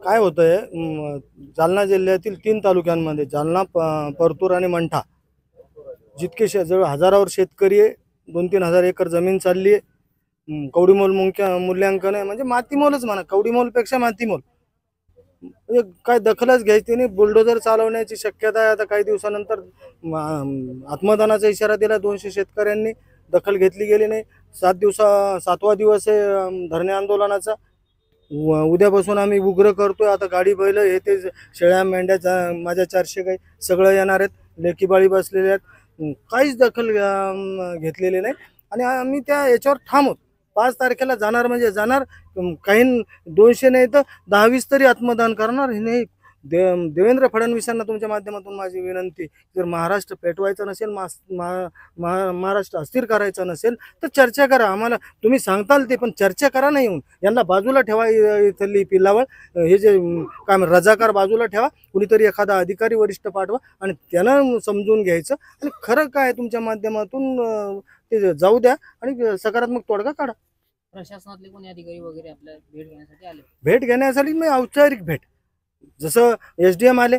काय होतंय, जालना जिल्ह्यातील 3 तालुक्यांमध्ये जालना, परतूर आणि मंठा जितके जवळ हजारावर शेतकरी आहे. 2-3 हजार एकर जमीन चालली आहे. कवडीमोल मूल्यांकन आहे, म्हणजे मातीमोलच म्हणा, कवडीमोलपेक्षा मातीमोल. म्हणजे काय दखलच घ्यायची नाही. बुलडोजर चालवण्याची शक्यता आहे. आता काही दिवसानंतर आत्मदानाचा इशारा दिला 200 शेतकऱ्यांनी, दखल घेतली गेली नाही. 7वा दिवस आहे धरणे आंदोलनाचा. उद्यापासून आम्ही उग्र करतोय. आता गाडी बैल हे ते शेळ्या मेंढ्या माझ्या 400 गाई सगळं येणार आहेत. लेकीबाळी बसलेल्या आहेत. काहीच दखल घेतलेली नाही आणि आम्ही त्या याच्यावर ठाम आहोत. 5 तारखेला जाणार म्हणजे जाणार. काही 200 नाही तर 10-20 तरी आत्मदान करणार. हे नाही. देवेंद्र फडणवीसांना तुमच्या माध्यमातून माझी विनंती, जर महाराष्ट्र पेटवायचा नसेल, महाराष्ट्र अस्थिर करायचा नसेल तर चर्चा करा. आम्हाला तुम्ही सांगताल ते, पण चर्चा करा नाही. येऊन यांना बाजूला ठेवा. इथली पिल्लावळ हे जे काय रजाकार बाजूला ठेवा. कुणीतरी एखादा अधिकारी वरिष्ठ पाठवा आणि त्यानं समजून घ्यायचं आणि खरं काय तुमच्या माध्यमातून ते जाऊ द्या आणि सकारात्मक तोडगा काढा. प्रशासनातले कोणी अधिकारी वगैरे आपल्या भेट घेण्यासाठी आले? भेट घेण्यासाठी मी औपचारिक भेट, जसं SDM आले,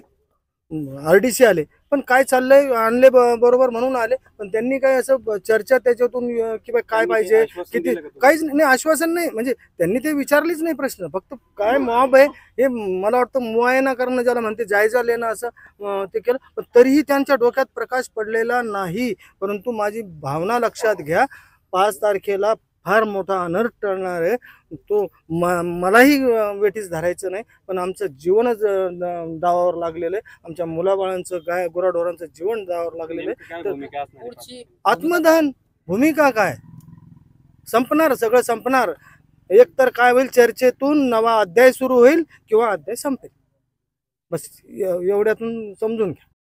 RDC आले, पण काय चाललंय आणले बरोबर म्हणून आले. पण त्यांनी काय असं चर्चा त्याच्यातून किंवा काय पाहिजे किती काहीच नाही, आश्वासन नाही. म्हणजे त्यांनी ते विचारलीच नाही प्रश्न. फक्त काय मॉब आहे हे मला वाटतं मुआयना करणं ज्याला म्हणते, जायजा लेणं, असं ते केलं. पण तरीही त्यांच्या डोक्यात प्रकाश पडलेला नाही. परंतु माझी भावना लक्षात घ्या. 5 तारखेला फार मोठा अनर्थ टळणार आहे. तो मलाही वेठीस धरायचं नाही, पण आमचं जीवनच दावावर लागलेलं आहे. आमच्या मुलाबाळांचं, गाय गुराढोरांचं जीवन दावावर लागलेलं आहे. आत्मदान भूमिका काय? संपणार, सगळं संपणार. एक तर काय होईल, चर्चेतून नवा अध्याय सुरू होईल किंवा अध्याय संपेल. बस एवढ्यातून समजून घ्या.